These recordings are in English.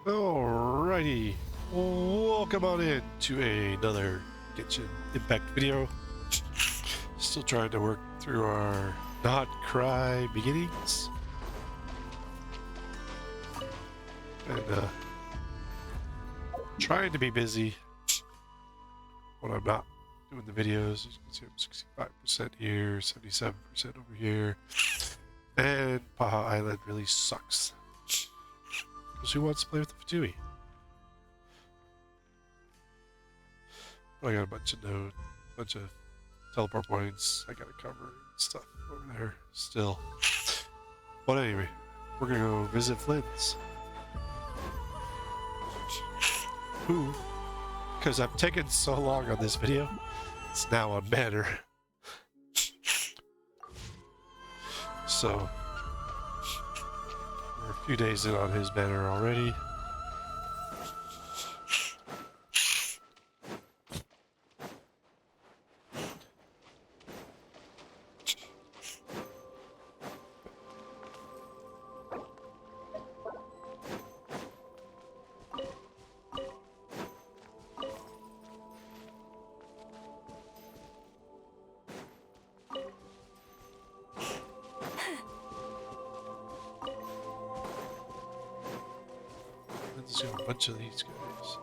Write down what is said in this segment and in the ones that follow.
Alrighty, welcome on in to another Genshin Impact video. Still trying to work through our Nod-Krai beginnings. And trying to be busy when I'm not doing the videos. As you can see, I'm 65% here, 77% over here. And Paha Island really sucks. Because who wants to play with the Fatui? But I got a bunch of nodes, bunch of teleport points I gotta cover and stuff over there still. But anyway, we're gonna go visit Flynn's. Who, because I've taken so long on this video, it's now on banner. So we're a few days in on his banner already. Let's do a bunch of these guys.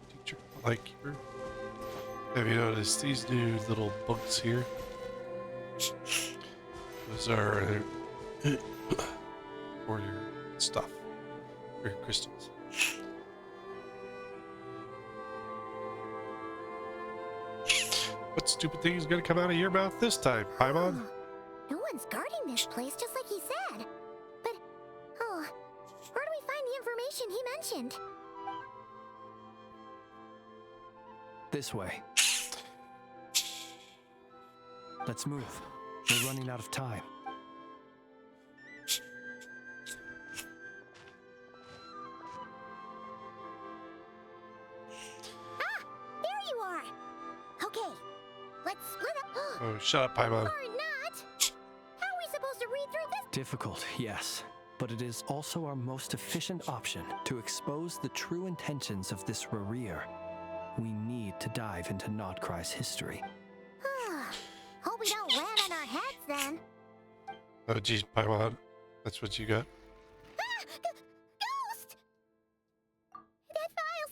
Teacher Lightkeeper. Have you noticed these new little bugs here? Those are for your stuff, for your crystals. What stupid thing is going to come out of your mouth this time, Paimon? No one's guarding this place, just like he said. But, where do we find the information he mentioned? This way. Let's move. We're running out of time. Ah! There you are! Okay, let's split up. Oh, shut up, Paimon. Or not! How are we supposed to read through this? Difficult, yes. But it is also our most efficient option to expose the true intentions of this Rarir. We need to dive into Nod-Krai's history. Hope we don't land on our heads then. Oh, geez, Paimon. That's what you got? Ah! Ghost! That file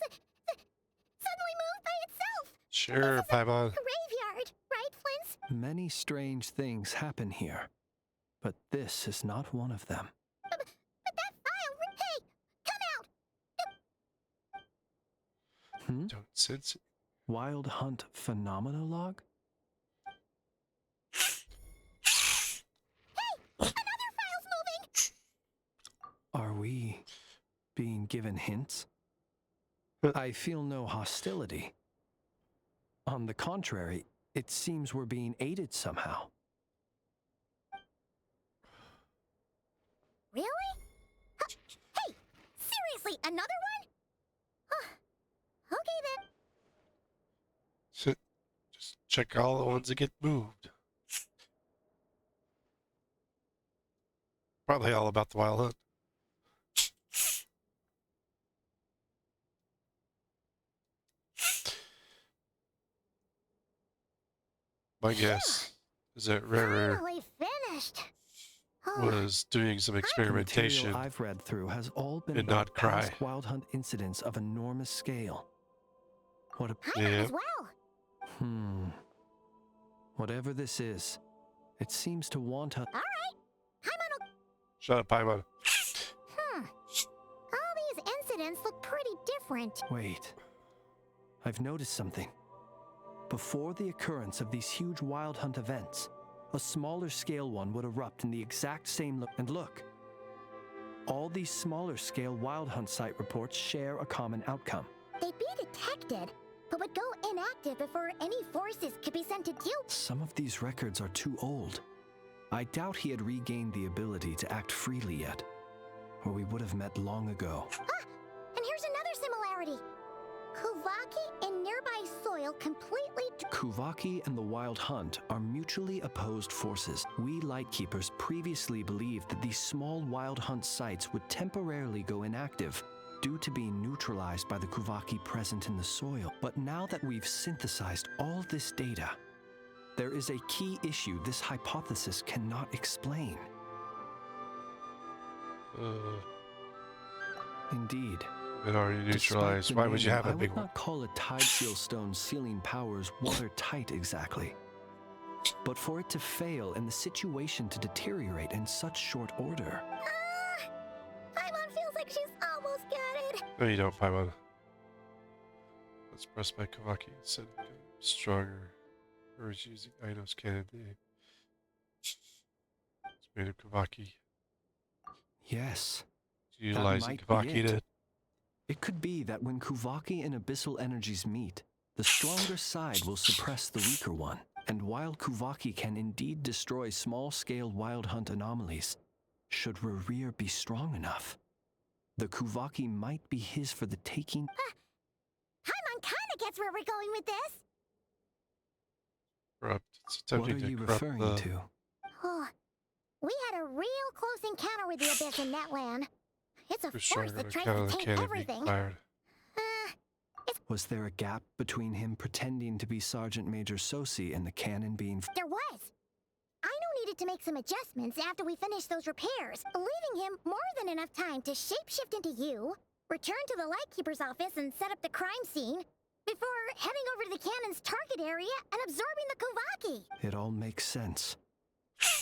suddenly moved by itself. Sure, Paimon. Graveyard, right, Flint? Many strange things happen here, but this is not one of them. But that file... Hey! Come out! Don't sense it. Wild Hunt Phenomenologue? Another file's moving! Are we being given hints? I feel no hostility. On the contrary, it seems we're being aided somehow. Really? Hey! Seriously, another one? Okay then. So, just check all the ones that get moved. Probably all about the Wild Hunt. My guess is that Rare Finally finished. was doing some The experimentation. material I've read through has all been in about Nod-Krai. past Wild Hunt incidents of enormous scale. What a... I know Yeah. as well. Whatever this is, it seems to want us. All right. I'm on Shut up, Paimon. All these incidents look pretty different. Wait. I've noticed something. Before the occurrence of these huge Wild Hunt events, a smaller scale one would erupt in the exact same look. And look, all these smaller scale Wild Hunt site reports share a common outcome. They'd be detected, but would go inactive before any forces could be sent to deal. Some of these records are too old. I doubt he had regained the ability to act freely yet, or we would have met long ago. And here's another similarity. Kuvaki and nearby soil completely... Kuvaki and the Wild Hunt are mutually opposed forces. We Lightkeepers previously believed that these small Wild Hunt sites would temporarily go inactive due to being neutralized by the Kuvaki present in the soil. But now that we've synthesized all this data, there is a key issue this hypothesis cannot explain. Indeed. It already neutralized. Why would you have a big one? I would one? not call a Tide Seal Stone's sealing powers watertight exactly. But for it to fail and the situation to deteriorate in such short order. Paimon feels like she's almost got it. No, you don't, Paimon. Let's press by Kavaki instead of stronger. Or is using Aino's cannon name. It's made of Kavaki. Yes. Utilizing That might be Kavaki it. to... It could be that when Kuvaki and Abyssal energies meet, the stronger side will suppress the weaker one. And while Kuvaki can indeed destroy small-scale Wild Hunt anomalies, should Rerir be strong enough, the Kuvaki might be his for the taking. Paimon kinda gets where we're going with this. corrupt. It's What are attempting you to corrupt referring the... to? Oh, we had a real close encounter with the Abyss in Netland. It's a Who's force stronger that than tries cannon to that taint cannon being everything. fired? Was there a gap between him pretending to be Sergeant Major Sosi and the cannon being... There was. Aino needed to make some adjustments after we finished those repairs, leaving him more than enough time to shapeshift into you, return to the Lightkeeper's office and set up the crime scene, before heading over to the cannon's target area and absorbing the Kuvaki. It all makes sense.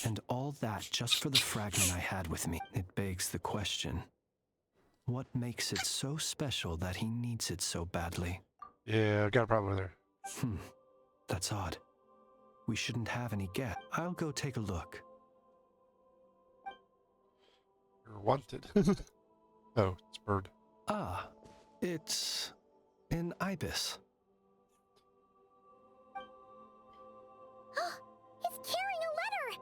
And all that just for the fragment I had with me. It begs the question, what makes it so special that he needs it so badly? Yeah, I got a problem with her. That's odd. We shouldn't have any guess. I'll go take a look. You're wanted. Oh, it's bird. Ah, it's an ibis. It's carrying a letter!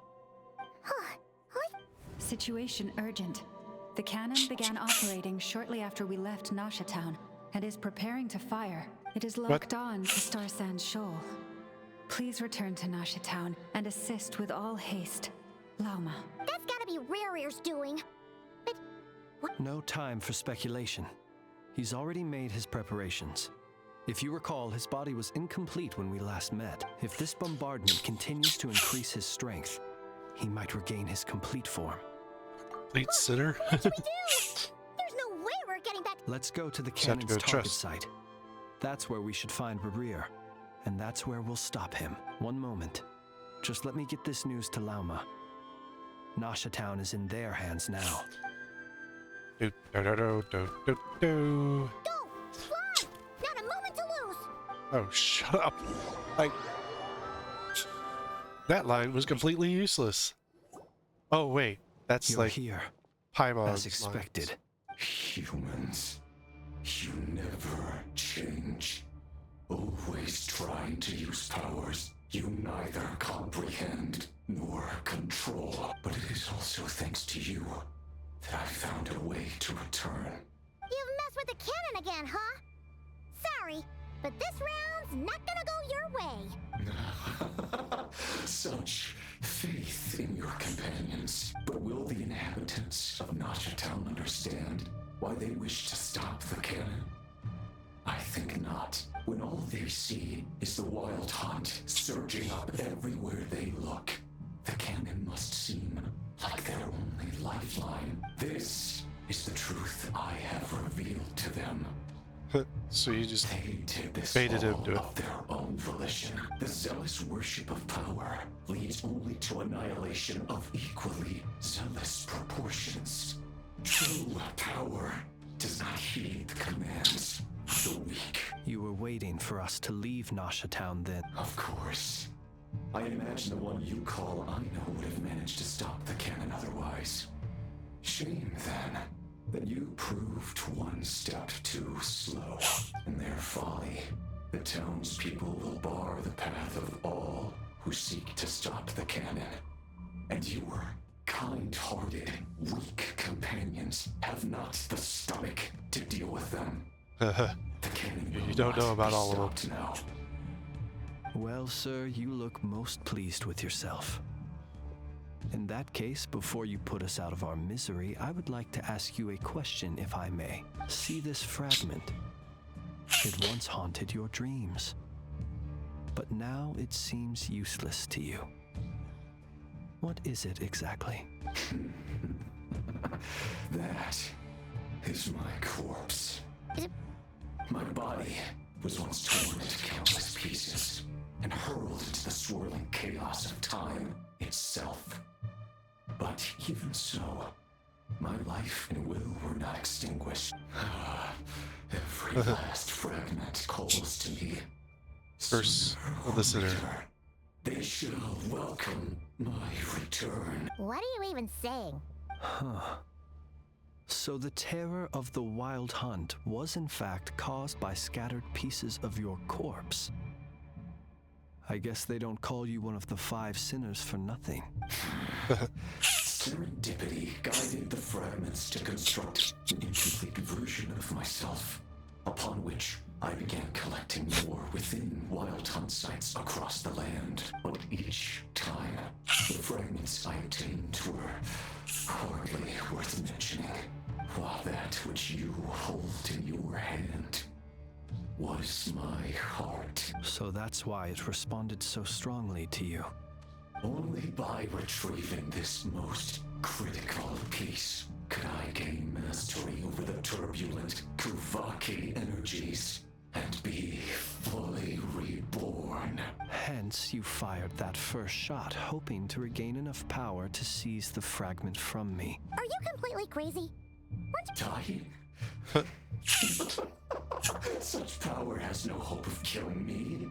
Situation urgent. The cannon began operating shortly after we left Nasha Town and is preparing to fire. It is locked on to Star Sand Shoal. Please return to Nasha Town and assist with all haste. Lauma. That's gotta be Rerir's doing. But No time for speculation. He's already made his preparations. If you recall, his body was incomplete when we last met. If this bombardment continues to increase his strength, he might regain his complete form. Complete sinner? what should we do? There's no way we're getting back. Let's go to the Just have to cannon's go target trust. site. That's where we should find Rerir. And that's where we'll stop him. One moment. Just let me get this news to Lauma. Nasha Town is in their hands now. Do, do, do, do, do, do, do. Go! Fly! Not a moment to lose! Oh, shut up. That line was completely useless. Oh, wait. That's You're like here, Paimon's as expected. Humans, you never change. Always trying to use powers you neither comprehend nor control. But it is also thanks to you that I found a way to return. You've messed with the cannon again, huh? Sorry, but this round's not gonna go your way. Such faith in your companions. But will the inhabitants of Nasha Town understand why they wish to stop the cannon? I think not. When all they see is the Wild Hunt surging up everywhere they look, the cannon must seem like their only lifeline. This is the truth I have revealed to them. So you just They did this baited him all to it. of their own volition. The zealous worship of power leads only to annihilation of equally zealous proportions. True power does not heed the commands of the weak. You were waiting for us to leave Nasha Town then. Of course. I imagine the one you call Aino would have managed to stop the cannon otherwise. Shame, then, that you proved one step too slow. In their folly, the townspeople will bar the path of all who seek to stop the cannon. And your kind-hearted, weak companions have not the stomach to deal with them. The cannon will You don't know not about be all of them. stopped now. Well, sir, you look most pleased with yourself. In that case, before you put us out of our misery, I would like to ask you a question, if I may. See this fragment? It once haunted your dreams, but now it seems useless to you. What is it exactly? That is my corpse. My body was once torn into countless pieces and hurled into the swirling chaos of time itself. But even so, my life and will were not extinguished. Every last fragment calls to me. First, a listener. They shall welcome my return. What are you even saying? Huh. So the terror of the Wild Hunt was in fact caused by scattered pieces of your corpse. I guess they don't call you one of the 5 sinners for nothing. Serendipity guided the fragments to construct an incomplete version of myself, upon which I began collecting more within Wild Hunt sites across the land. But each time, the fragments I obtained were hardly worth mentioning, while that which you hold in your hand was my heart. So that's why it responded so strongly to you. Only by retrieving this most critical piece could I gain mastery over the turbulent Kuvaki energies and be fully reborn. Hence, you fired that first shot, hoping to regain enough power to seize the fragment from me. Are you completely crazy? Dying? Such power has no hope of killing me.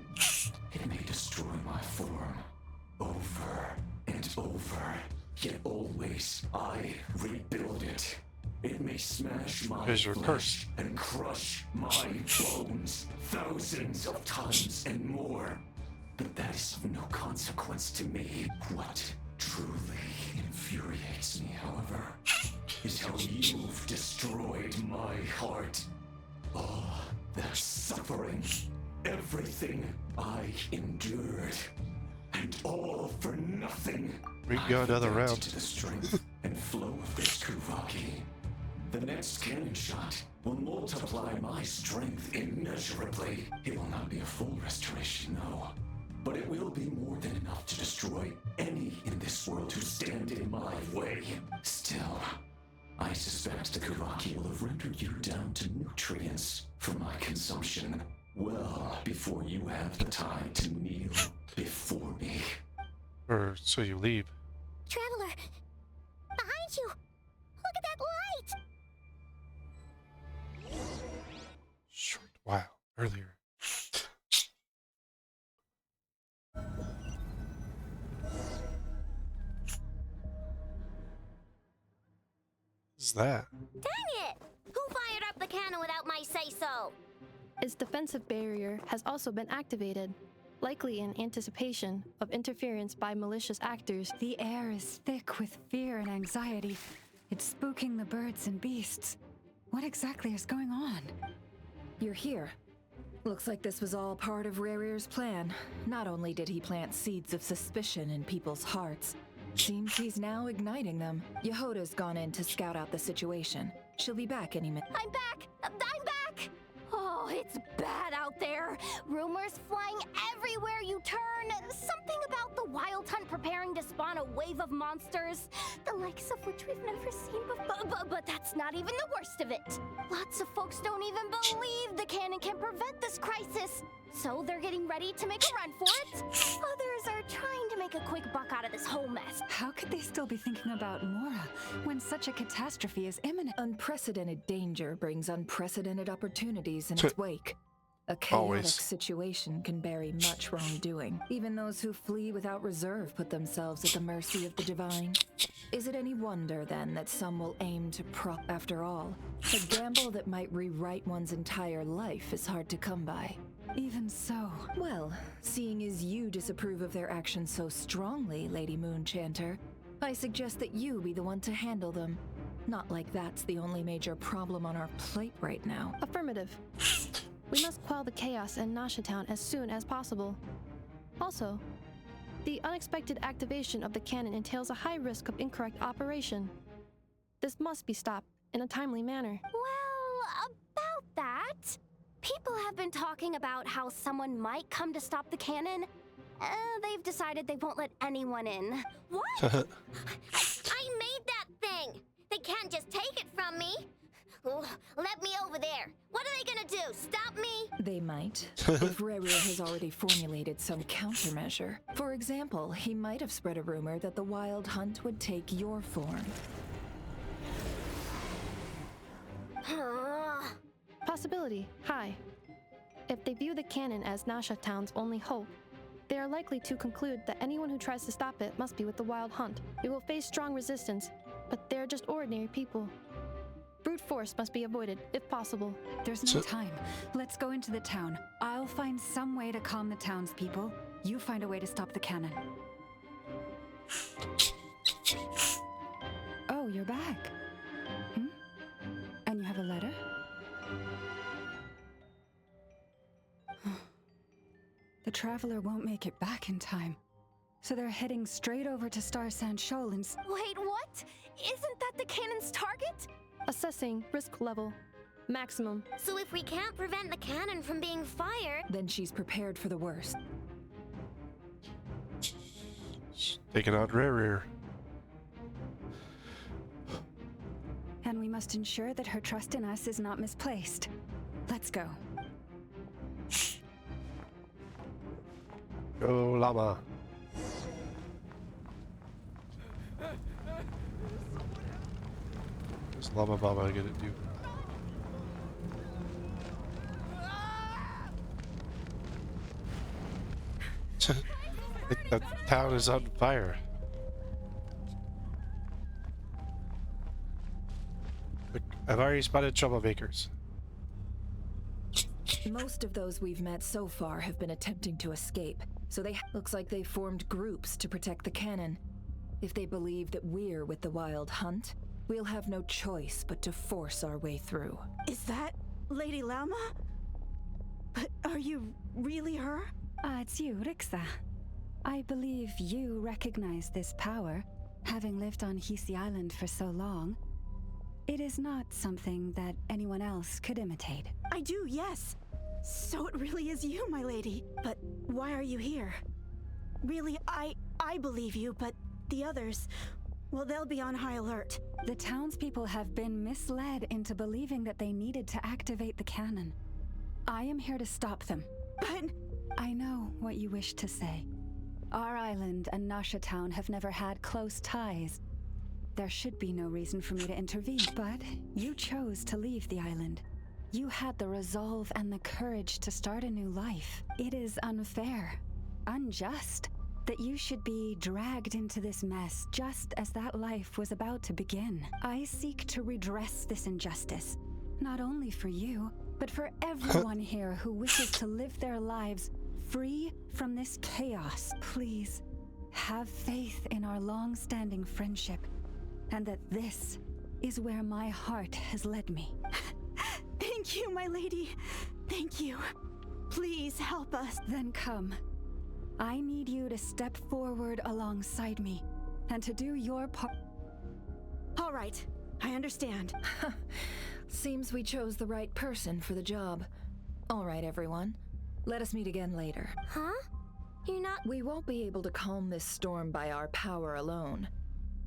It may destroy my form over and over, yet always I rebuild it. It may smash my flesh and crush my bones thousands of times and more, but that is of no consequence to me. What truly infuriates me, however, is how you've destroyed my heart. All that suffering, everything I endured, and all for nothing. We go another round. To the strength and flow of this Kuvaki. The next cannon shot will multiply my strength immeasurably. It will not be a full restoration, no, but it will be more than enough to destroy any in this world who stand in my way. Still, I suspect the Kuvaki will have rendered you down to nutrients for my consumption well before you have the time to kneel before me. Or so you leave. Traveler, behind you! Look at that light! Short while earlier. Is that? Dang it! Who fired up the cannon without my say-so? Its defensive barrier has also been activated, likely in anticipation of interference by malicious actors. The air is thick with fear and anxiety. It's spooking the birds and beasts. What exactly is going on? You're here. Looks like this was all part of Rarir's plan. Not only did he plant seeds of suspicion in people's hearts, seems he's now igniting them. Yehoda's gone in to scout out the situation. She'll be back any minute. I'm back! I'm back! Oh, it's bad out there. Rumors flying everywhere you turn. Something about the Wild Hunt preparing to spawn a wave of monsters, the likes of which we've never seen before. But that's not even the worst of it. Lots of folks don't even believe the cannon can prevent this crisis. So they're getting ready to make a run for it. Others are trying to make a quick buck out of this whole mess. How could they still be thinking about Mora when such a catastrophe is imminent? Unprecedented danger brings unprecedented opportunities in its wake. A chaotic Always. situation can bury much wrongdoing. Even those who flee without reserve put themselves at the mercy of the divine. Is it any wonder, then, that some will aim to prop? After all, a gamble that might rewrite one's entire life is hard to come by. Even so. Well, seeing as you disapprove of their actions so strongly, Lady Moonchanter, I suggest that you be the one to handle them. Not like that's the only major problem on our plate right now. Affirmative. We must quell the chaos in Nasha Town as soon as possible. Also, the unexpected activation of the cannon entails a high risk of incorrect operation. This must be stopped in a timely manner. Well, about that, people have been talking about how someone might come to stop the cannon. They've decided they won't let anyone in. What? I made that thing! They can't just take it from me! Oh, let me over there. What are they gonna do? Stop me? They might, if Rerir has already formulated some countermeasure. For example, he might have spread a rumor that the Wild Hunt would take your form. Possibility high. If they view the cannon as Nasha Town's only hope, they are likely to conclude that anyone who tries to stop it must be with the Wild Hunt. It will face strong resistance, but they're just ordinary people. Brute force must be avoided, if possible. There's no time. Let's go into the town. I'll find some way to calm the townspeople. You find a way to stop the cannon. Oh, you're back. And you have a letter? The traveler won't make it back in time. So they're heading straight over to Star Sand Shoal and... Wait, what? Isn't that the cannon's target? Assessing risk level. Maximum. So if we can't prevent the cannon from being fired... Then she's prepared for the worst. Taking out Rerir. And we must ensure that her trust in us is not misplaced. Let's go. Go, llama. What's Llama Mama gonna do? I think the town is on fire. Look, I've already spotted troublemakers. Most of those we've met so far have been attempting to escape, so looks like they formed groups to protect the cannon. If they believe that we're with the Wild Hunt, we'll have no choice but to force our way through. Is that Lady Llama? But are you really her? It's you, Rixa. I believe you recognize this power, having lived on Hisi Island for so long. It is not something that anyone else could imitate. I do, yes. So it really is you, my lady. But why are you here? Really, I believe you, but the others, well, they'll be on high alert. The townspeople have been misled into believing that they needed to activate the cannon. I am here to stop them. But... I know what you wish to say. Our island and Nasha Town have never had close ties. There should be no reason for me to intervene, but you chose to leave the island. You had the resolve and the courage to start a new life. It is unfair, unjust, that you should be dragged into this mess just as that life was about to begin. I seek to redress this injustice, not only for you, but for everyone here who wishes to live their lives free from this chaos. Please, have faith in our long-standing friendship, and that this is where my heart has led me. Thank you, my lady. Thank you. Please help us. Then come. I need you to step forward alongside me, and to do your part. All right, I understand. Seems we chose the right person for the job. All right, everyone. Let us meet again later. Huh? You're not... We won't be able to calm this storm by our power alone.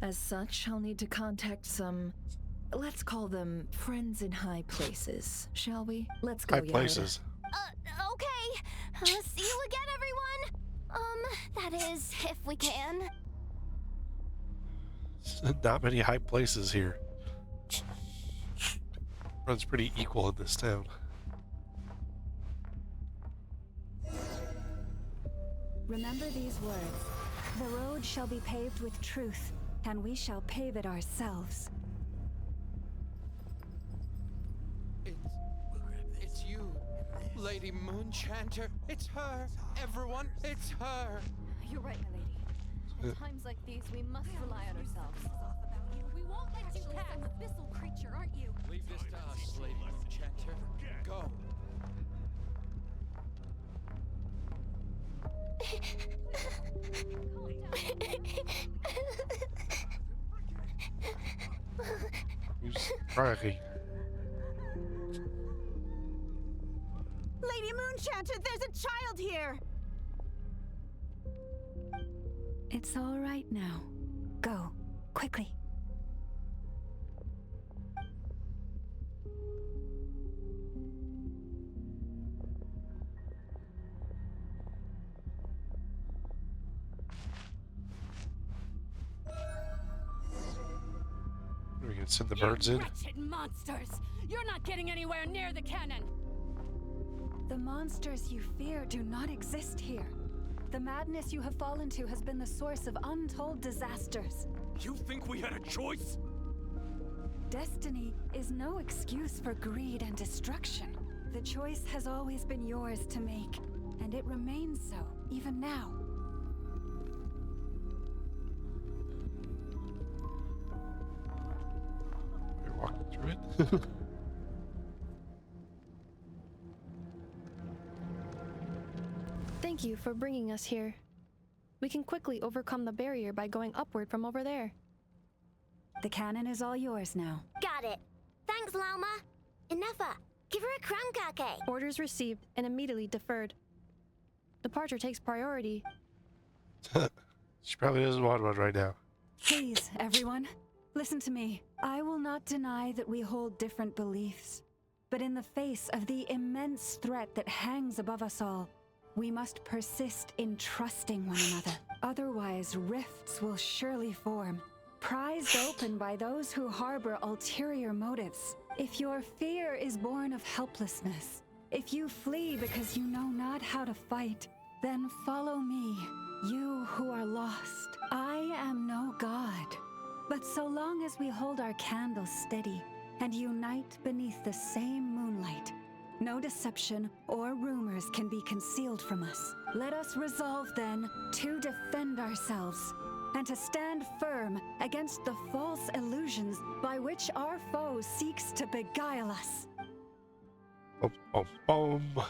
As such, I'll need to contact some... Let's call them friends in high places, shall we? Let's go, High places. Okay. See you again, everyone. That is, if we can. Not many high places here. Runs pretty equal in this town. Remember these words. The road shall be paved with truth, and we shall pave it ourselves. It's you, Lady Moonchanter. It's her. Everyone, it's her. You're right, my lady. At times like these, we must rely on ourselves. We won't let you pass. An abyssal creature, aren't you? Leave this to us, Lady Moonchanter. Go. Nod-Krai. Lady Moonchanter, there's a child here! It's all right now. Go, quickly. We can send the birds in. Wretched monsters! You're not getting anywhere near the cannon! The monsters you fear do not exist here. The madness you have fallen to has been the source of untold disasters. You think we had a choice? Destiny is no excuse for greed and destruction. The choice has always been yours to make, and it remains so, even now. We're walking through it. Thank you for bringing us here. We can quickly overcome the barrier by going upward from over there. The cannon is all yours now. Got it. Thanks, Lauma. Enougha, give her a crown kake. Orders received and immediately deferred. Departure takes priority. She probably doesn't want one right now. Please, everyone, listen to me. I will not deny that we hold different beliefs. But in the face of the immense threat that hangs above us all, we must persist in trusting one another. Otherwise, rifts will surely form, prized open by those who harbor ulterior motives. If your fear is born of helplessness, if you flee because you know not how to fight, then follow me, you who are lost. I am no god, but so long as we hold our candles steady and unite beneath the same moonlight, no deception or rumors can be concealed from us. Let us resolve then to defend ourselves and to stand firm against the false illusions by which our foe seeks to beguile us. Boom, boom, boom.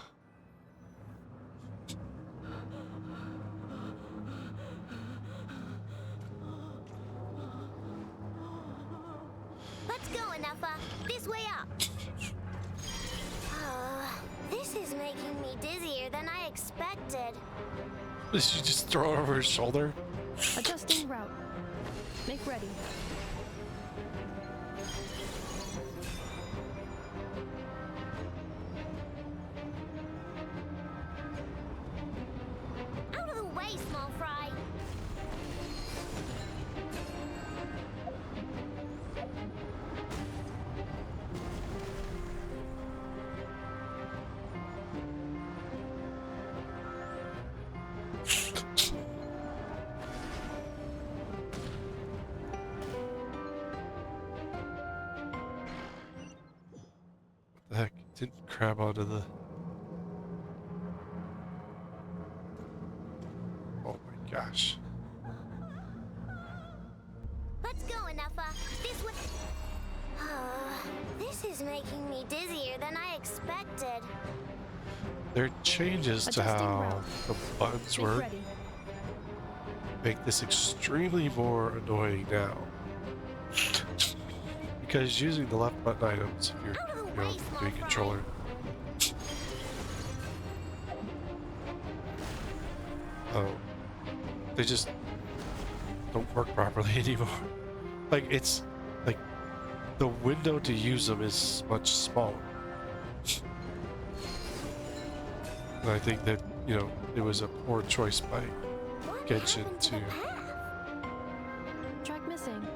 Let's go, Enougha. This way up. This is making me dizzier than I expected. Did she just throw it over his shoulder? Adjusting route. Make ready. Out of the way, small fry. The heck? Didn't crab onto the... Oh my gosh. Let's go, Enougha. This way. This is making me dizzier than I expected. There are changes to Adjusting how route. the buttons Make work. ready. Make this extremely more annoying now. Because using the left button items, if you're Out of the way, small doing fry. controller, they just don't work properly anymore. Like, it's like the window to use them is much smaller. And I think that, you know, it was a poor choice by What Genshin happened to to... the path? Track missing.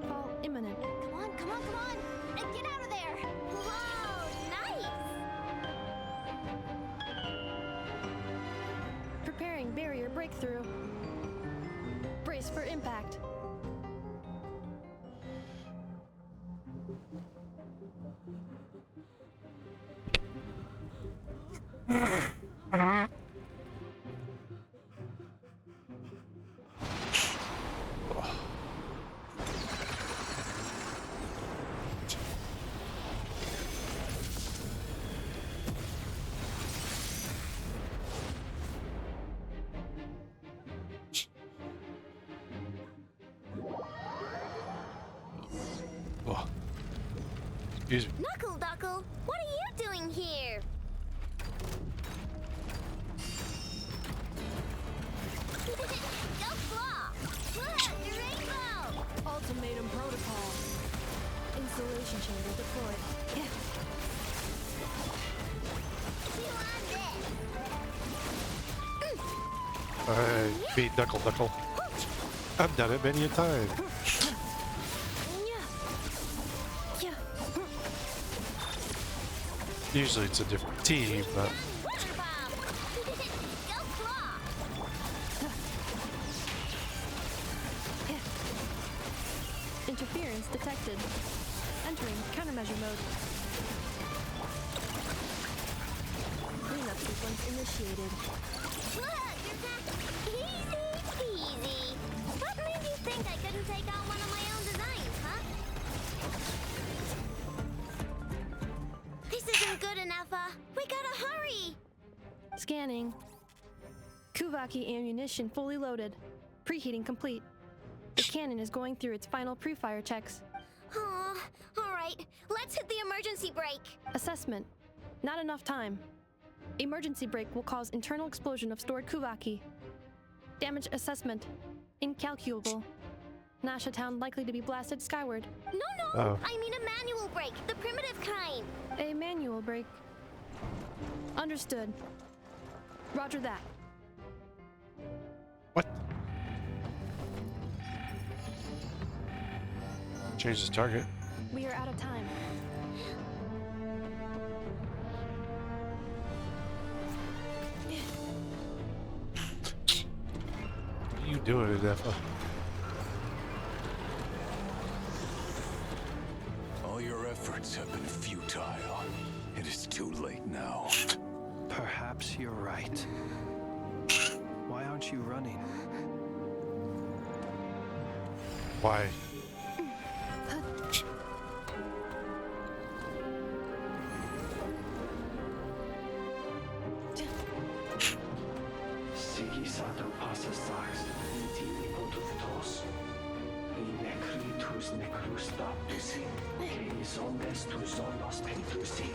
Fall imminent. Come on, come on, come on! And get out of there! Whoa, nice! Preparing barrier breakthrough. Brace for impact. Oh, Excuse me. Knuckle Duckle, what are you doing here? Go Claw! Look, your rainbow! Ultimatum protocol. Installation chamber deployed. You on this? I beat Knuckle. I've done it many a time. Usually it's a different team, but Water bomb! Go Claw! Interference detected. Entering countermeasure mode. Cleanup sequence initiated. Look, you're back. Easy. What made you think I couldn't take on one of my own designs, huh? This isn't good enough, we gotta hurry! Scanning. Kuvaki ammunition fully loaded. Preheating complete. The cannon is going through its final pre-fire checks. Aw, alright, let's hit the emergency brake. Assessment. Not enough time. Emergency brake will cause internal explosion of stored Kuvaki. Damage assessment. Incalculable. Nasha Town likely to be blasted skyward. No, Oh. I mean a manual brake, the primitive kind. A manual brake. Understood. Roger that. what? Change the target. We are out of time. What are you doing, Nefa? All your efforts have been futile. It is too late now. Perhaps you're right. Why aren't you running? Why? Sigi sato passa sax, tini potus necritus necrustatusi, que omnes tus omnos pentusi.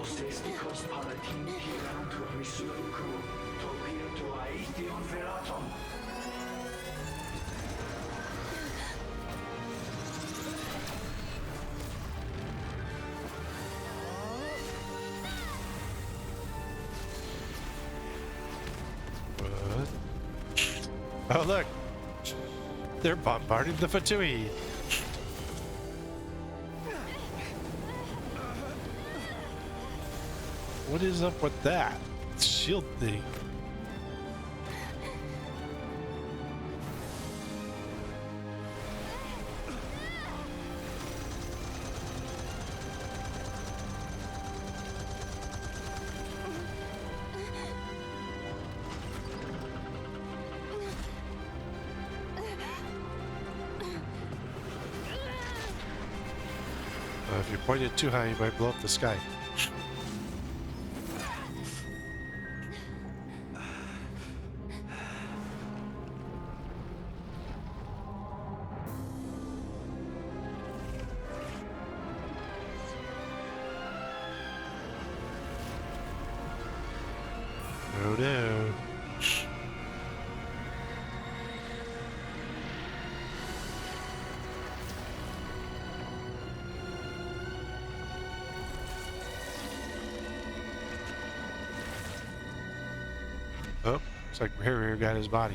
Osesticos palatin pirantur risuricum, topirtu aetion veratum. What? Oh, look. They're bombarding the Fatui. What is up with that shield thing? If you point it too high, you might blow up the sky. Oh no. Oh, looks like Harrier got his body.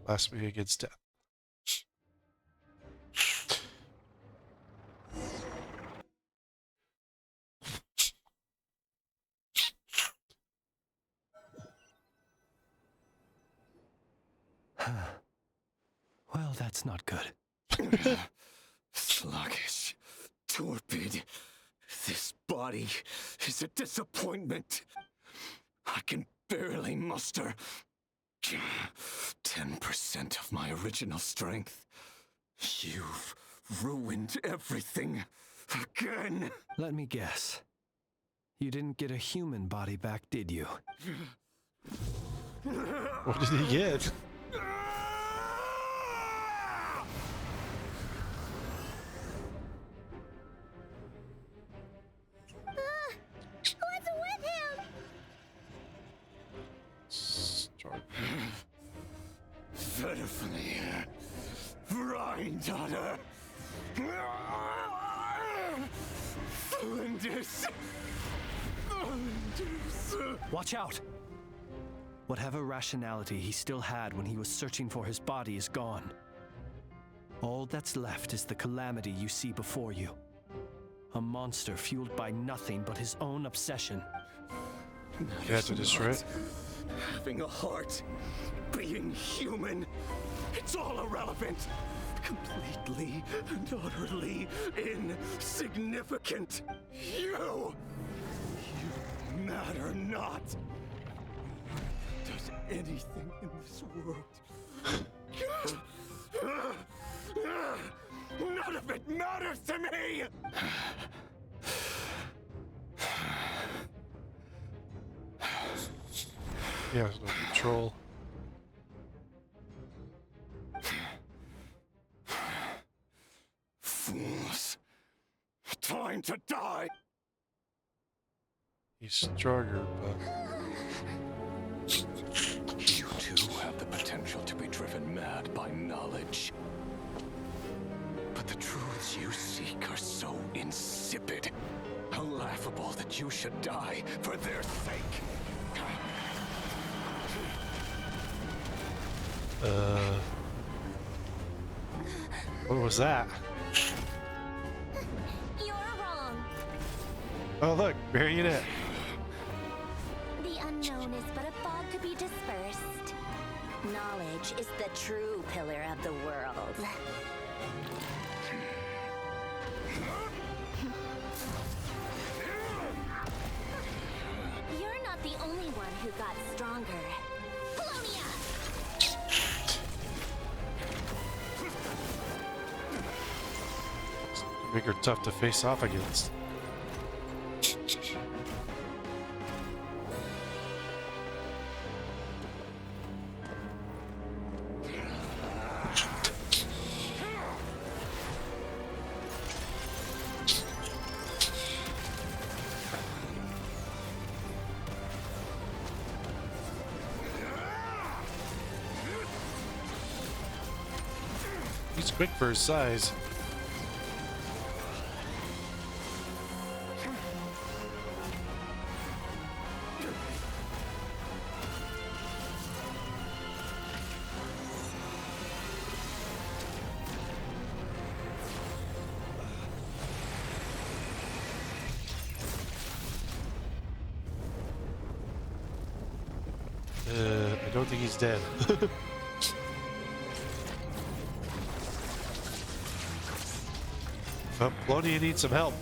Blasphemy against death. Well, that's not good. Sluggish, torpid. This body is a disappointment. I can barely muster 10% of my original strength. You've ruined everything again. Let me guess. You didn't get a human body back, did you? What did he get? What's with him? Pitifully, Granddaughter. Flinders. Watch out! Whatever rationality he still had when he was searching for his body is gone. All that's left is the calamity you see before you. A monster fueled by nothing but his own obsession. You have to destroy it. Having a heart, being human, it's all irrelevant. Completely and utterly insignificant. You matter not. Does anything in this world? None of it matters to me! He has no control. Fools. Time to die! He's stronger, but... You too have the potential to be driven mad by knowledge. But the truths you seek are so insipid. How laughable that you should die for their sake. What was that? You're wrong. Oh look, marionette. The unknown is but a fog to be dispersed. Knowledge is the true pillar of the world. You're not the only one who got stronger. Polonia! Make her tough to face off against. He's quick for his size. I don't think he's dead. Oh, Polonia needs some help.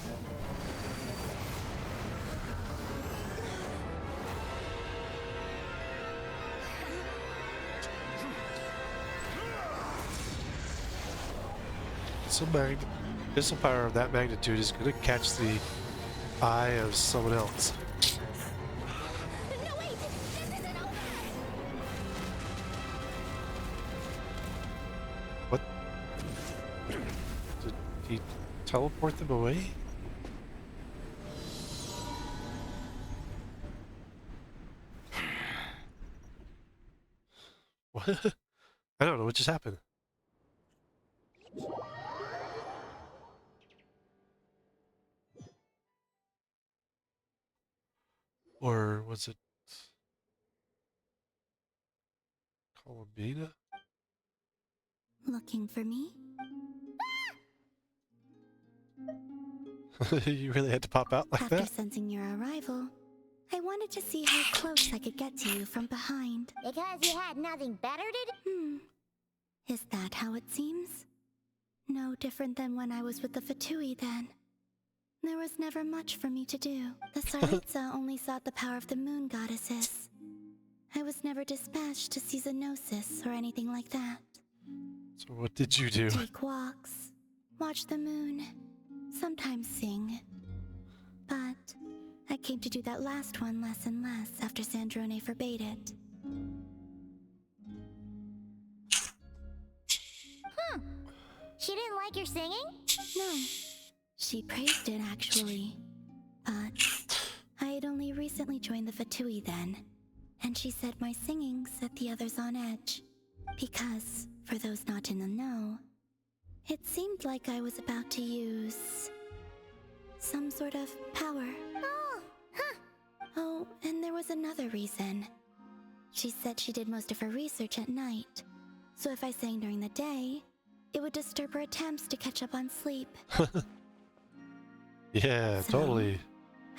Missile power of that magnitude is going to catch the eye of someone else. No, wait! This isn't over! What? Did he teleport them away? What? I don't know what just happened. Or was it Columbina? Looking for me? You really had to pop out like After that? sensing your arrival, I wanted to see how close I could get to you from behind. Because you had nothing better to do? Is that how it seems? No different than when I was with the Fatui then. There was never much for me to do. The Tsaritsa only sought the power of the moon goddesses. I was never dispatched to see Xenosis or anything like that. So what did you do? Take walks, watch the moon, sometimes sing. But I came to do that last one less and less after Sandrone forbade it. She didn't like your singing? No. She praised it, actually. But I had only recently joined the Fatui then, and she said my singing set the others on edge. Because, for those not in the know, it seemed like I was about to use some sort of power. Oh, huh. Oh, and there was another reason. She said she did most of her research at night, so if I sang during the day, it would disturb her attempts to catch up on sleep. Yeah, So, totally.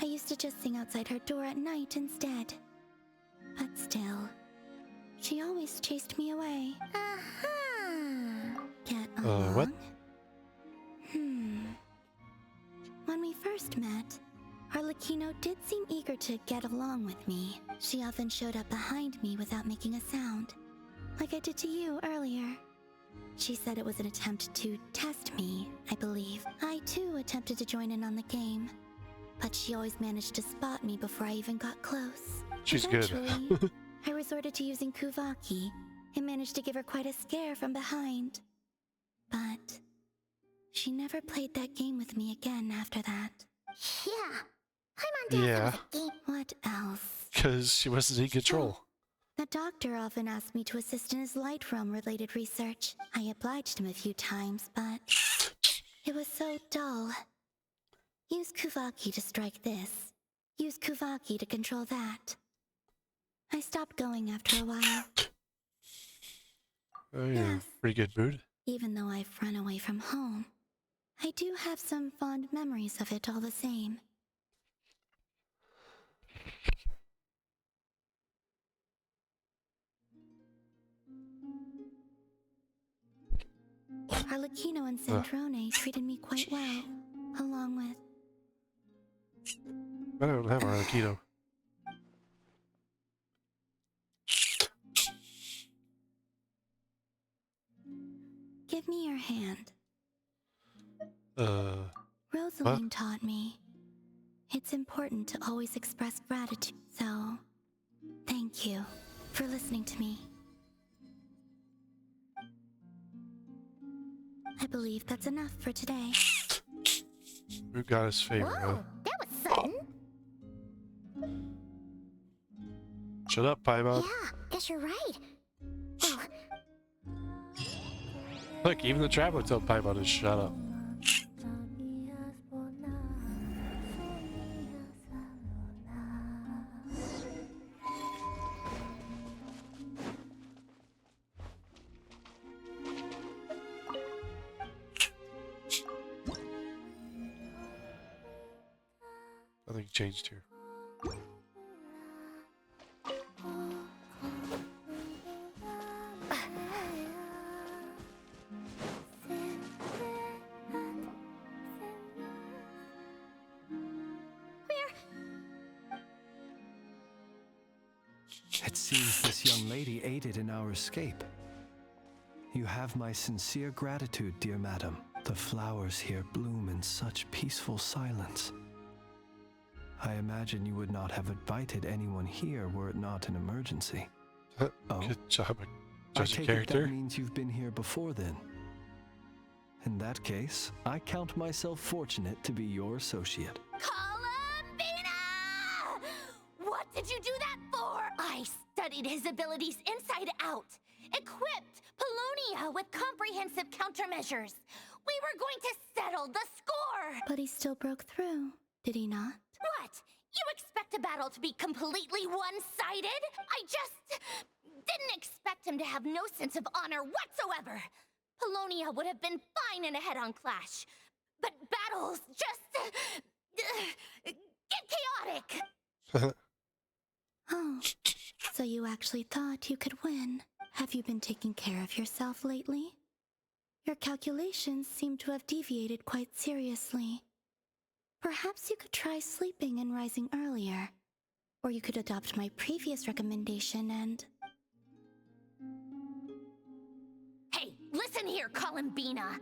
I used to just sing outside her door at night instead. But still, she always chased me away. Get along? What? When we first met, Arlecchino did seem eager to get along with me. She often showed up behind me without making a sound, like I did to you earlier. She said it was an attempt to test me, I believe. I too attempted to join in on the game, but she always managed to spot me before I even got close. She's Eventually, good. I resorted to using Kuvaki and managed to give her quite a scare from behind. But she never played that game with me again after that. Yeah, I'm on Yeah, What else? because she wasn't in control. The doctor often asked me to assist in his light realm-related research. I obliged him a few times, but it was so dull. Use Kuvaki to strike this. Use Kuvaki to control that. I stopped going after a while. Oh, you're in Yes. a pretty good mood. Even though I've run away from home, I do have some fond memories of it all the same. Arlecchino and Sandrone treated me quite well, along with... I don't have Arlecchino. Give me your hand. What? Rosaline taught me it's important to always express gratitude. So, thank you for listening to me. I believe that's enough for today. Who got his favor, huh? That was sudden. Shut up, Paimon. Yeah, guess you're right. Well, Look, even the traveler told Paimon to shut up. Nothing changed here. It seems this young lady aided in our escape. You have my sincere gratitude, dear madam. The flowers here bloom in such peaceful silence. I imagine you would not have invited anyone here were it not an emergency. Oh, Good job, I judge a take it character. that means you've been here before then. In that case, I count myself fortunate to be your associate. Columbina! What did you do that for? I studied his abilities inside out. Equipped Polonia with comprehensive countermeasures. We were going to settle the score. But he still broke through, did he not? What? You expect a battle to be completely one-sided? I just didn't expect him to have no sense of honor whatsoever. Polonia would have been fine in a head-on clash. But battles just get chaotic. Oh, so you actually thought you could win. Have you been taking care of yourself lately? Your calculations seem to have deviated quite seriously. Perhaps you could try sleeping and rising earlier. Or you could adopt my previous recommendation and... Hey, listen here, Columbina!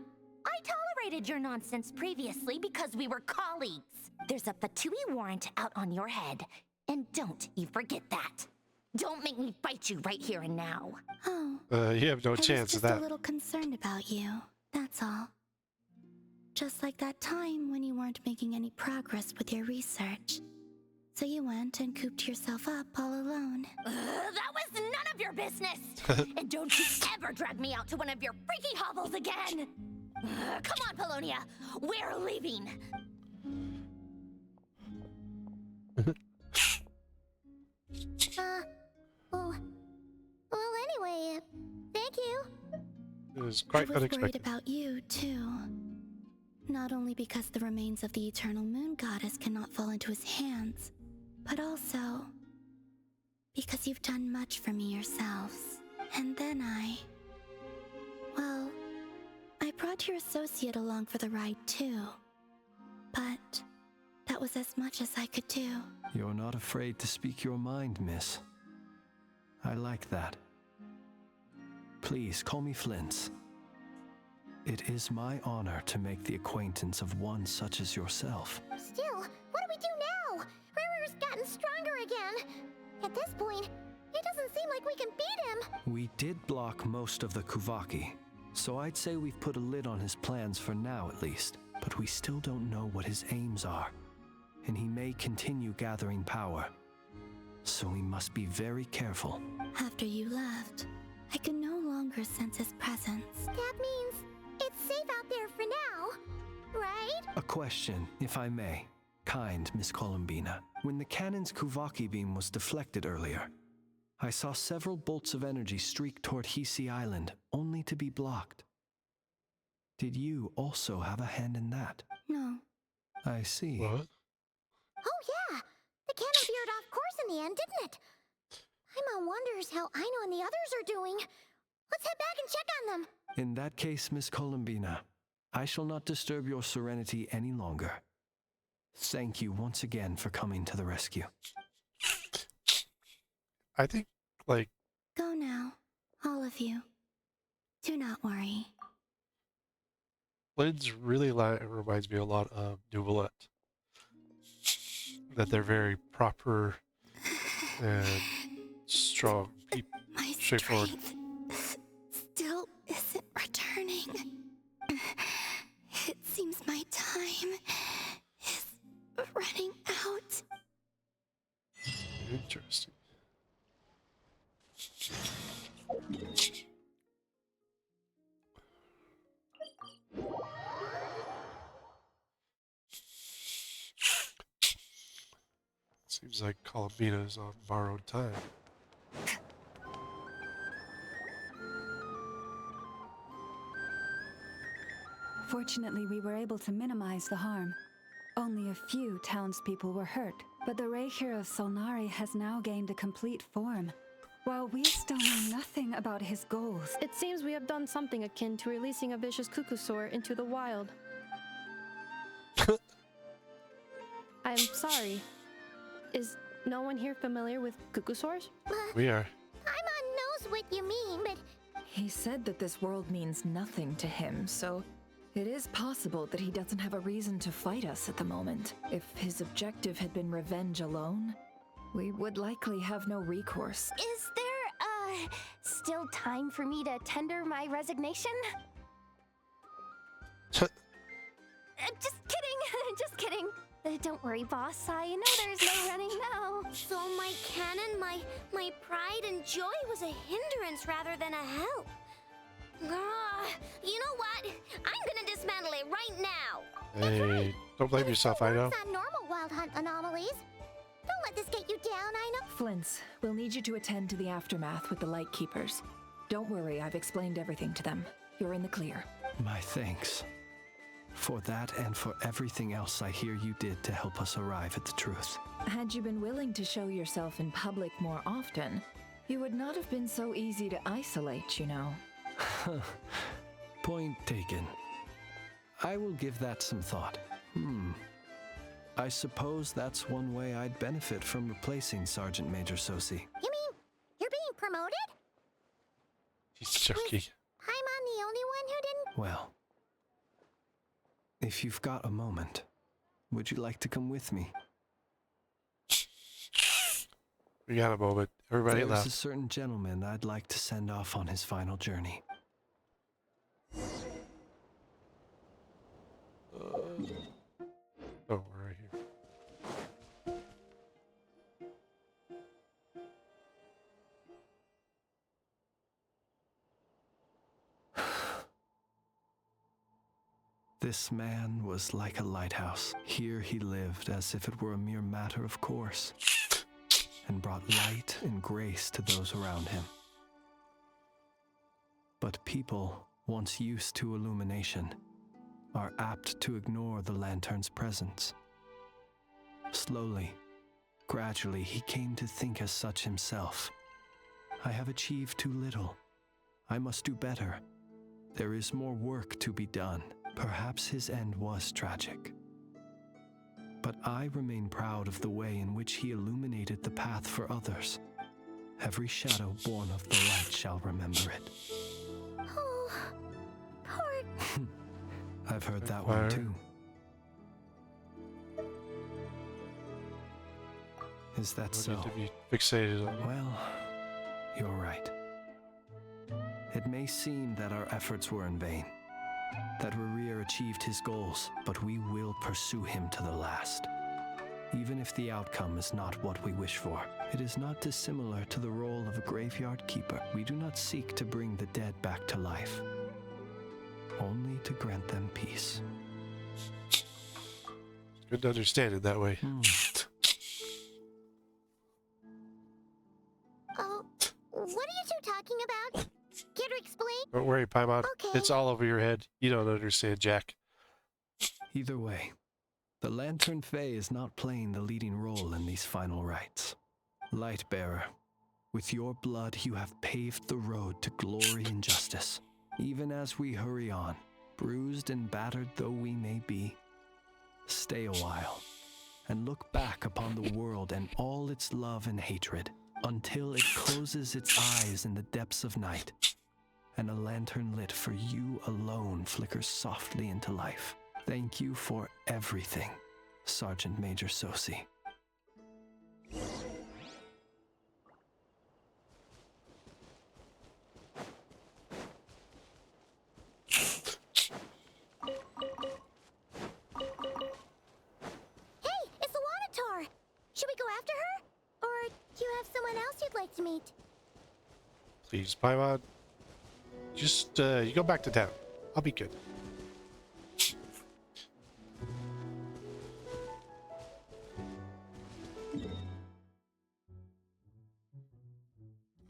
I tolerated your nonsense previously because we were colleagues. There's a Fatui warrant out on your head, and don't you forget that. Don't make me fight you right here and now. Oh. You have no chance of I was just that. a little concerned about you, that's all. Just like that time when you weren't making any progress with your research. So you went and cooped yourself up all alone. That was none of your business! And don't you ever drag me out to one of your freaky hovels again! Come on, Polonia! We're leaving! Well, anyway, thank you. It was quite I was worried unexpected. about you, too. Not only because the remains of the eternal moon goddess cannot fall into his hands, but also because you've done much for me yourselves. And then well, I brought your associate along for the ride, too. But that was as much as I could do. You're not afraid to speak your mind, miss. I like that. Please call me Flint's. It is my honor to make the acquaintance of one such as yourself. Still, what do we do now? Riri's gotten stronger again. At this point, it doesn't seem like we can beat him. We did block most of the Kuvaki, so I'd say we've put a lid on his plans for now at least. But we still don't know what his aims are, and he may continue gathering power. So we must be very careful. After you left, I could no longer sense his presence. That means it's safe out there for now, right? A question, if I may. Kind Miss Columbina. When the cannon's Kuvaki beam was deflected earlier, I saw several bolts of energy streak toward Hisi Island, only to be blocked. Did you also have a hand in that? No. I see. What? Oh yeah! The cannon veered off course in the end, didn't it? Paimon wonders how Aino and the others are doing. Let's head back and check on them. In that case, Miss Columbina, I shall not disturb your serenity any longer. Thank you once again for coming to the rescue. I think, like, Go now, all of you. Do not worry. Lynn's really reminds me a lot of Nubilet. That they're very proper and strong people. My Straightforward. strength still isn't returning. It seems my time is running out. Interesting. Seems like Columbina's on borrowed time. Fortunately, we were able to minimize the harm. Only a few townspeople were hurt, but the Reikir of Solnari has now gained a complete form. While we still know nothing about his goals, It seems we have done something akin to releasing a vicious cuckoosaur into the wild. I'm sorry. Is no one here familiar with cuckoosaurs? We are. Paimon knows what you mean, but He said that this world means nothing to him, so it is possible that he doesn't have a reason to fight us at the moment. If his objective had been revenge alone, we would likely have no recourse. Is there, still time for me to tender my resignation? Just kidding, just kidding. Don't worry, boss. I know there's no running now. so my cannon, my pride and joy was a hindrance rather than a help. You know what? I'm gonna dismantle it right now. Hey, don't blame yourself, I know. It's not normal wild hunt anomalies. Don't let this get you down, Aino. Flint's, we'll need you to attend to the aftermath with the Lightkeepers. Don't worry, I've explained everything to them. You're in the clear. My thanks. For that and for everything else I hear you did to help us arrive at the truth. Had you been willing to show yourself in public more often, you would not have been so easy to isolate, you know. Point taken. I will give that some thought. I suppose that's one way I'd benefit from replacing Sergeant Major Sosi. You mean you're being promoted? He's joking. Paimon the only one who didn't? Well, If you've got a moment, would you like to come with me? We got a moment. Everybody There's left. a certain gentleman I'd like to send off on his final journey. Oh, we're right here. This man was like a lighthouse. Here he lived as if it were a mere matter of course, and brought light and grace to those around him. But people, once used to illumination, are apt to ignore the lantern's presence. Slowly, gradually, he came to think as such himself. I have achieved too little. I must do better. There is more work to be done. Perhaps his end was tragic. But I remain proud of the way in which he illuminated the path for others. Every shadow born of the light shall remember it. Oh, poor... I've heard that Fire. one too. Is that Don't so? need to be fixated on. Well, you're right. It may seem that our efforts were in vain, that Rerir achieved his goals, but we will pursue him to the last. Even if the outcome is not what we wish for, it is not dissimilar to the role of a graveyard keeper. We do not seek to bring the dead back to life, only to grant them peace. Good to understand it that way. Oh, what are you two talking about? Care to explain? Don't worry, Paimon. Okay. It's all over your head. You don't understand, Jack. Either way, the Lantern Fae is not playing the leading role in these final rites. Lightbearer, with your blood you have paved the road to glory and justice. Even as we hurry on, bruised and battered though we may be, stay a while and look back upon the world and all its love and hatred until it closes its eyes in the depths of night and a lantern lit for you alone flickers softly into life. Thank you for everything, Sergeant Major Sosi. Hey, it's the Wanator! Should we go after her? Or do you have someone else you'd like to meet? Please, Paimon. Just, you go back to town. I'll be good.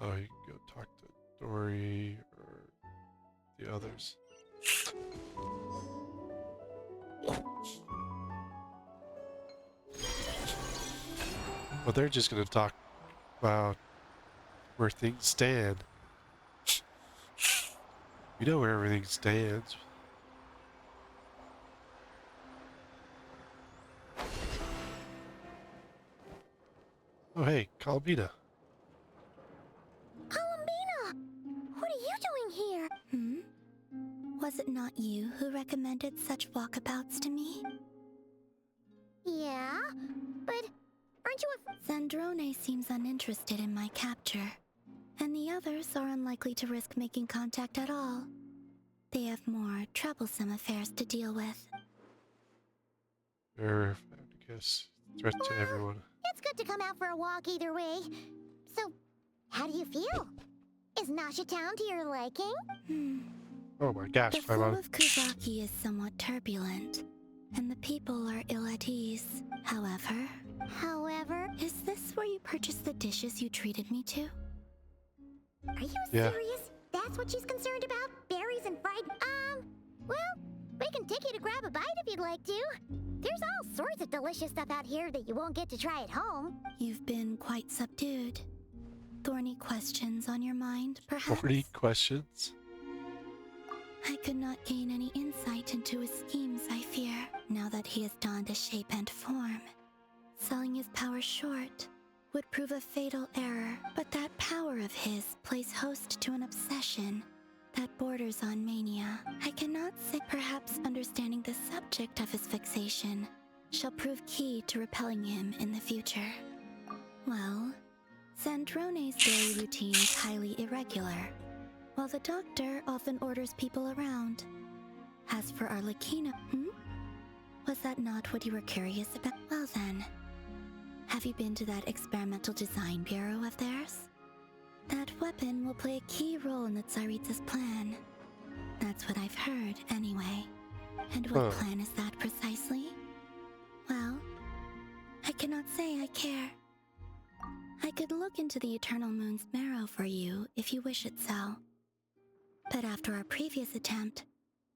Oh, you can go talk to Dory or the others. Well, they're just going to talk about where things stand. You know where everything stands. Oh, hey, Columbina. Columbina! What are you doing here? Was it not you who recommended such walkabouts to me? Yeah, but aren't you a... Zandrone seems uninterested in my capture, and the others are unlikely to risk making contact at all. They have more troublesome affairs to deal with. They're, I guess, threat to everyone. It's good to come out for a walk either way. So, how do you feel? Is Nasha Town to your liking? Oh my gosh, The flow Paimon. of Kuzaki is somewhat turbulent, and the people are ill at ease. However, is this where you purchased the dishes you treated me to? Are you Yeah. serious? That's what she's concerned about? Berries and fried... well, we can take you to grab a bite if you'd like to. There's all sorts of delicious stuff out here that you won't get to try at home. You've been quite subdued. Thorny questions on your mind, perhaps? 40 questions? I could not gain any insight into his schemes, I fear, now that he has donned a shape and form. Selling his power short would prove a fatal error, but that power of his plays host to an obsession that borders on mania. I cannot say perhaps understanding the subject of his fixation shall prove key to repelling him in the future. Well, Sandrone's daily routine is highly irregular, while the doctor often orders people around. As for Arlecchino, was that not what you were curious about? Well then, have you been to that experimental design bureau of theirs? That weapon will play a key role in the Tsaritsa's plan. That's what I've heard, anyway. And what plan is that precisely? Well, I cannot say I care. I could look into the Eternal Moon's marrow for you if you wish it so. But after our previous attempt,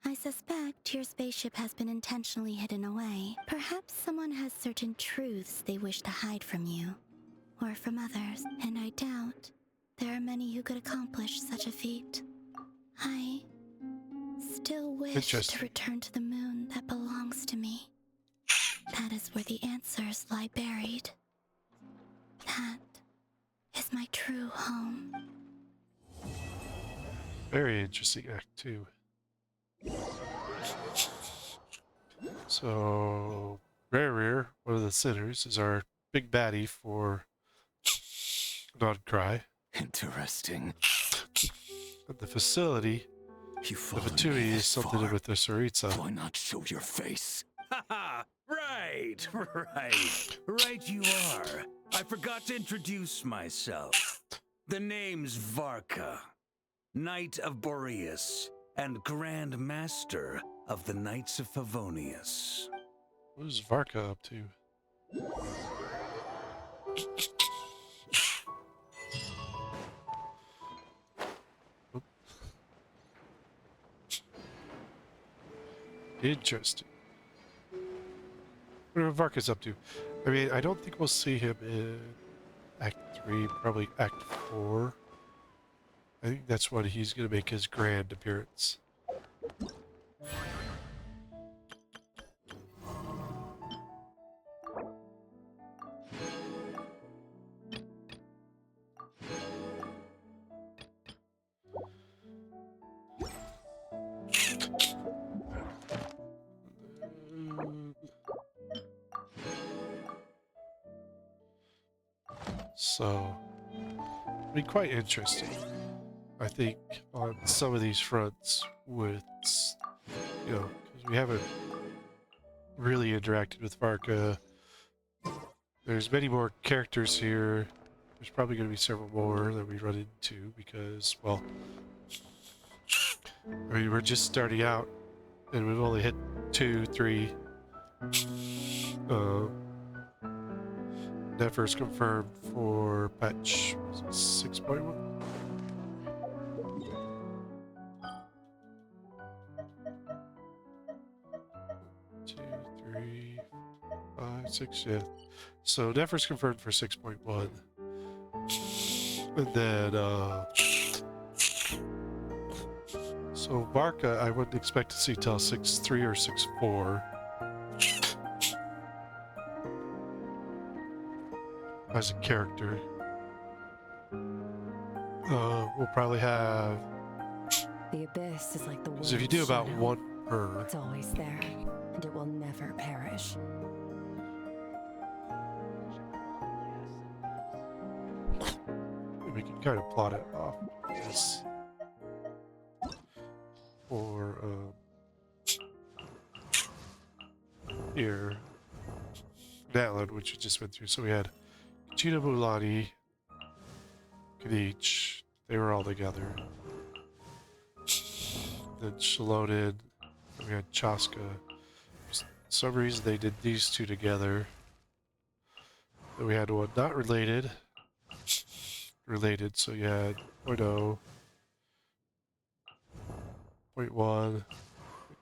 I suspect your spaceship has been intentionally hidden away. Perhaps someone has certain truths they wish to hide from you, or from others, and I doubt there are many who could accomplish such a feat. I still wish to return to the moon that belongs to me. That is where the answers lie buried. That is my true home. Very interesting Act 2. So, Rear, one of the sinners, is our big baddie for Nod-Krai. Interesting. At the facility, the Fatui is something to do with the Tsaritsa. Why not show your face? Haha! Right! Right you are. I forgot to introduce myself. The name's Varka, Knight of Boreas, and Grand Master of the Knights of Favonius. What is Varka up to? Interesting. What Varka's up to? I mean, I don't think we'll see him in Act 3, probably Act 4. I think that's when he's going to make his grand appearance. So, it'll be quite interesting, I think, on some of these fronts with, you know, because we haven't really interacted with Varka. There's many more characters here. There's probably going to be several more that we run into because, well, I mean, we're just starting out and we've only hit 2, 3. Nephers confirmed for patch 6.1. Two, 3, 5, 6, yeah. So Nephers confirmed for 6.1. And then, so Varka, I wouldn't expect to see till 6.3 or 6.4. As a character. We'll probably have... The abyss is like the Because if you do about one per... It's always there, and it will never perish. We can kind of plot it off as for here Natlan, which we just went through. So we had Gina Mulani, Kadich, they were all together. Then Shalodin, we had Chaska. For some reason they did these two together. Then we had one not related. Related, so you had 0.0, 0.1,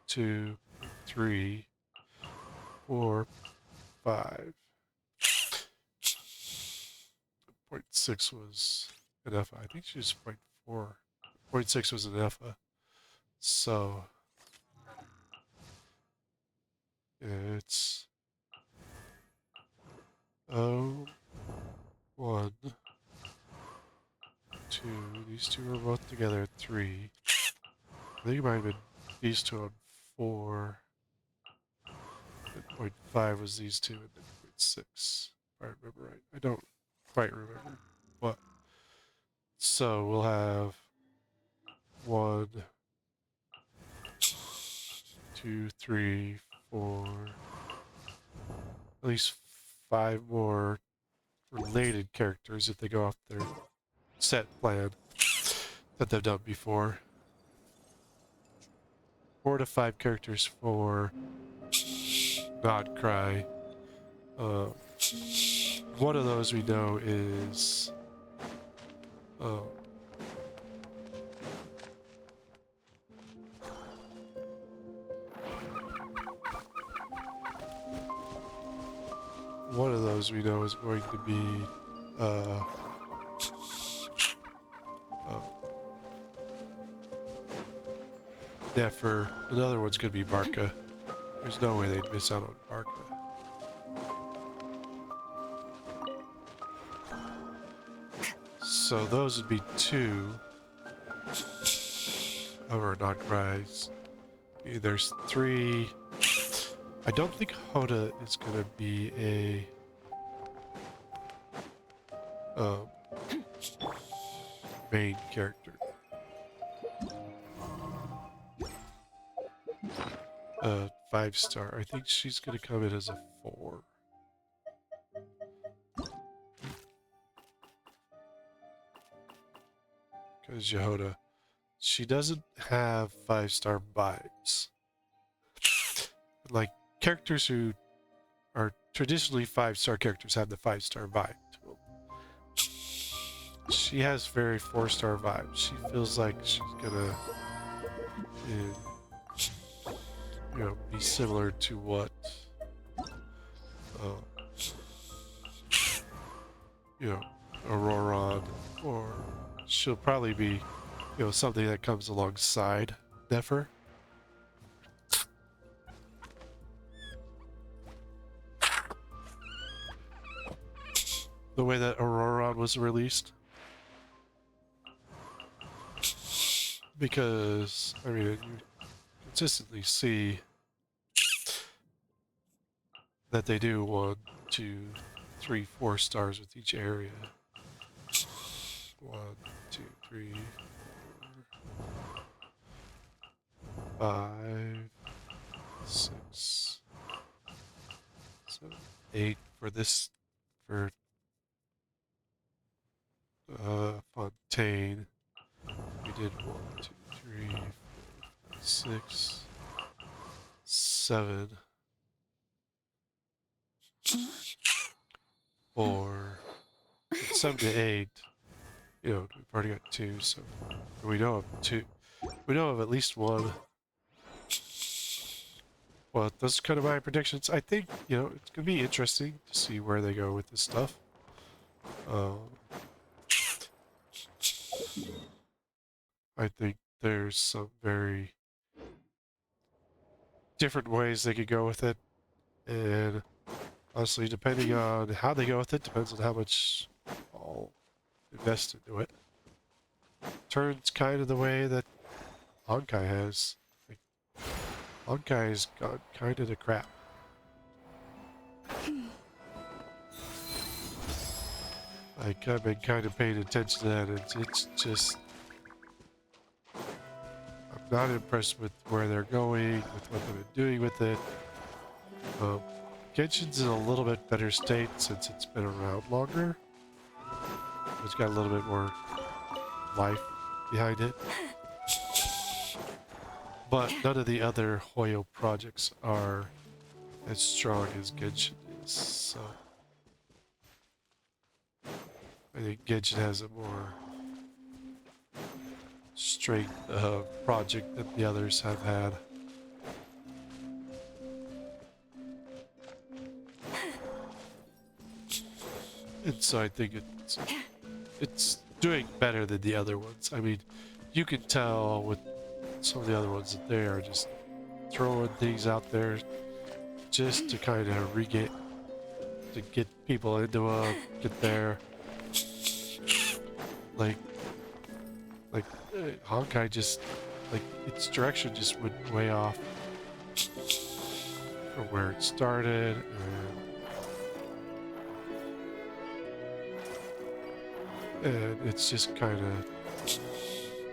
2, 3, 4, 5. 0.6 was an F. I think she was 0.4. 0.6 was an F. So it's 1, 2. These two are both together at 3. I think it might have been these two on 4. And 0.5 was these two, and then 0.6. If I remember right. I don't quite remember. But so we'll have 1, 2, 3, 4, at least 5 more related characters if they go off their set plan that they've done before. 4 to 5 characters for Nod-Krai. One of those we know is one of those we know is going to be Nefer. Another one's going to be Barca. There's no way they'd miss out on Barca. So those would be 2 of our Nod-Krais. There's 3. I don't think Hoda is going to be a main character. 5-star. I think she's going to come in as a 4. Because Yehoda, she doesn't have 5-star vibes. Like, characters who are traditionally 5-star characters have the 5-star vibe to them. She has very 4-star vibes. She feels like she's gonna, be similar to what, Auroron, or she'll probably be, something that comes alongside Nefer. The way that Auroron was released. Because, I mean, you consistently see that they do 1, 2, 3, 4 stars with each area. 1, 2, 3, 4, 5, 6, 7, 8 for this, for Fontaine. We did 1, 2, 3, 4, 5, 6, 7, 4, 7 to 8. We've already got 2, so we know of 2. We know of at least 1. Well, those are kind of my predictions. I think, it's gonna be interesting to see where they go with this stuff. I think there's some very different ways they could go with it, and honestly, depending on how they go with it, depends on how much I'll invest into it. Turns kind of the way that Honkai has. Like, Honkai has gone kind of to crap. I've been kind of paying attention to that, and it's just... I'm not impressed with where they're going, with what they've been doing with it. Genshin's in a little bit better state since it's been around longer. It's got a little bit more life behind it. But none of the other Hoyo projects are as strong as Genshin is, so... I think Genshin has a more straight project that the others have had. And so I think it's doing better than the other ones. I mean, you can tell with some of the other ones that they are just throwing things out there just to kind of to get people into get there. Like Honkai just like its direction just went way off from where it started, and it's just kind of,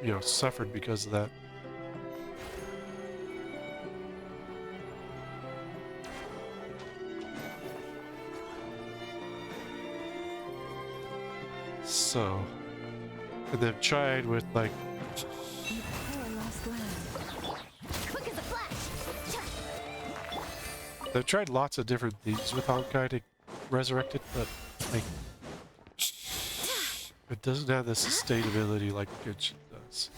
you know, suffered because of that. So, and they've tried with like Quick as a flash. they've tried lots of different things with Honkai to resurrect it, but like it doesn't have the sustainability like Genshin does.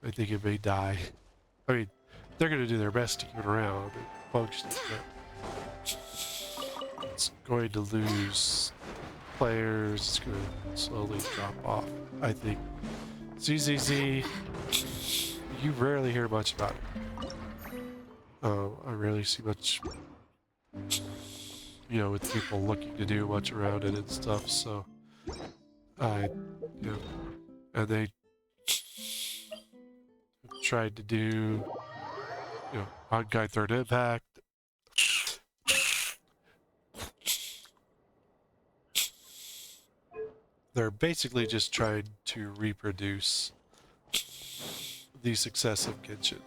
I think it may die. I mean, they're going to do their best to keep it around and function, but it's going to lose players. It's going to slowly drop off, I think. ZZZ, you rarely hear much about it. I rarely see much, you know, with people looking to do much around it and stuff, so you know, and they tried to do, you know, Honkai Third Impact. They're basically just trying to reproduce the success of Genshin.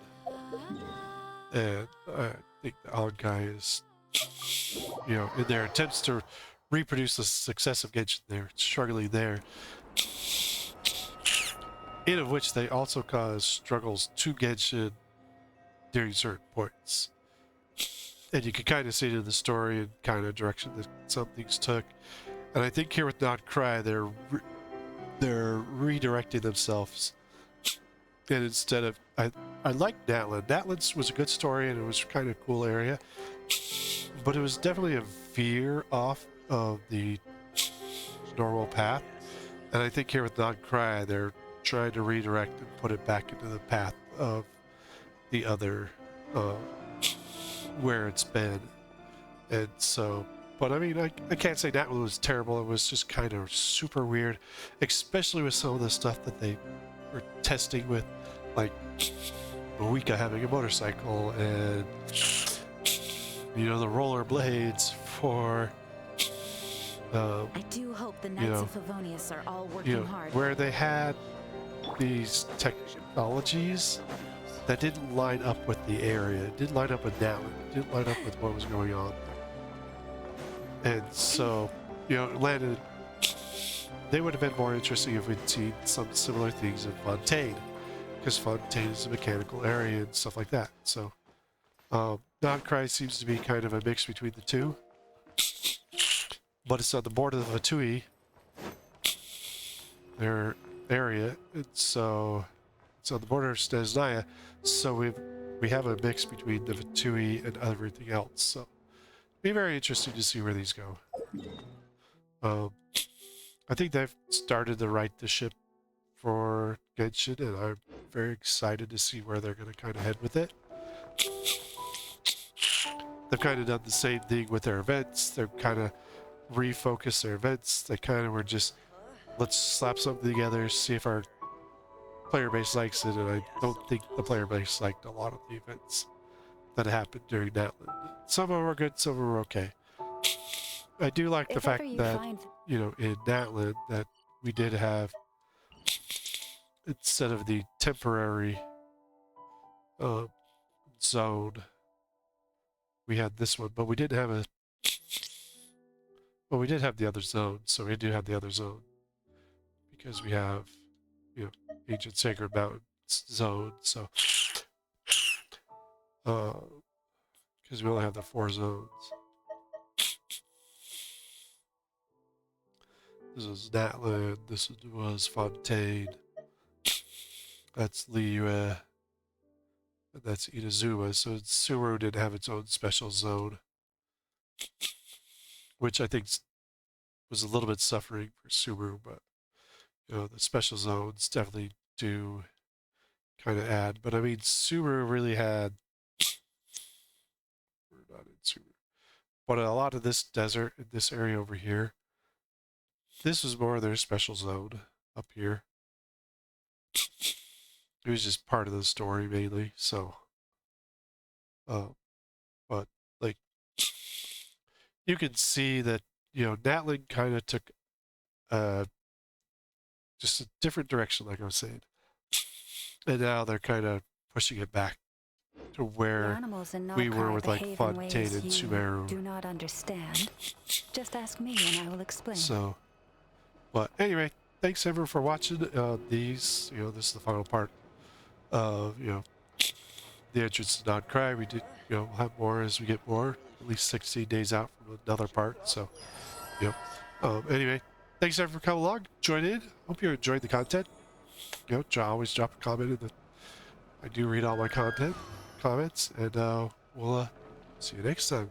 And I think the Honkai is, you know, in their attempts to reproduce the success of Genshin, they're struggling there. In of which they also cause struggles to Genshin during certain points. And you can kind of see it in the story and kind of direction that some things took. And I think here with Nod-Krai, they're redirecting themselves. And instead of, I like Natlan. Natlan's was a good story and it was kind of a cool area, but it was definitely a veer off of the normal path. And I think here with Nod-Krai, they're trying to redirect and put it back into the path of the other, where it's been. And so, but I mean, I can't say that one was terrible. It was just kind of super weird, especially with some of the stuff that they were testing with, like Moika having a motorcycle and, you know, the roller blades for, I do hope the Knights of Favonius are all working hard. Where they had these technologies that didn't line up with the area. It didn't line up with Natlan. It didn't line up with what was going on there. And so, you know, it landed... They would have been more interesting if we'd seen some similar things in Fontaine, because Fontaine is a mechanical area and stuff like that. So, Nod-Krai seems to be kind of a mix between the two. But it's on the border of Fatui, their area, and so it's on the border of Snezhnaya, so we have a mix between the Fatui and everything else. So it'll be very interesting to see where these go. I think they've started to right the ship for Genshin, and I'm very excited to see where they're going to kind of head with it. They've kind of done the same thing with their events. They've kind of refocused their events. They kind of were just, let's slap something together, see if our player base likes it, and I don't think the player base liked a lot of the events that happened during Natlan. Some of them were good, some of them were okay. I do like the fact that, you know, in Natlan, that we did have, instead of the temporary zone, we had this one, but we didn't have a... Well, we did have the other zone, so we do have the other zone. Because we have, you know, Ancient Sacred Mountain zone, so... because we only have the 4 zones. This is Natlan, this was Fontaine. That's Liyue. And that's Inazuma, so Sumeru didn't have its own special zone. Which I think was a little bit suffering for Sumeru, but, you know, the special zones definitely do kind of add. But I mean, Sumeru really had... We're not in Sumeru. But a lot of this desert, in this area over here, this was more their special zone up here. It was just part of the story mainly. So, but like you can see that Natlan kind of took just a different direction, like I was saying, and now they're kind of pushing it back to where animals in we were Nod-Krai with like behave in Fontaine ways and you Sumeru. do not understand. Just ask me and I will explain. So, but anyway, thanks everyone for watching these. This is the final part of the entrance to Nod-Krai. We did we'll have more as we get more. At least 16 days out from another part. So, anyway, thanks everyone for coming along, join in. Hope you enjoyed the content. Always drop a comment in the. I do read all my comments, and we'll see you next time.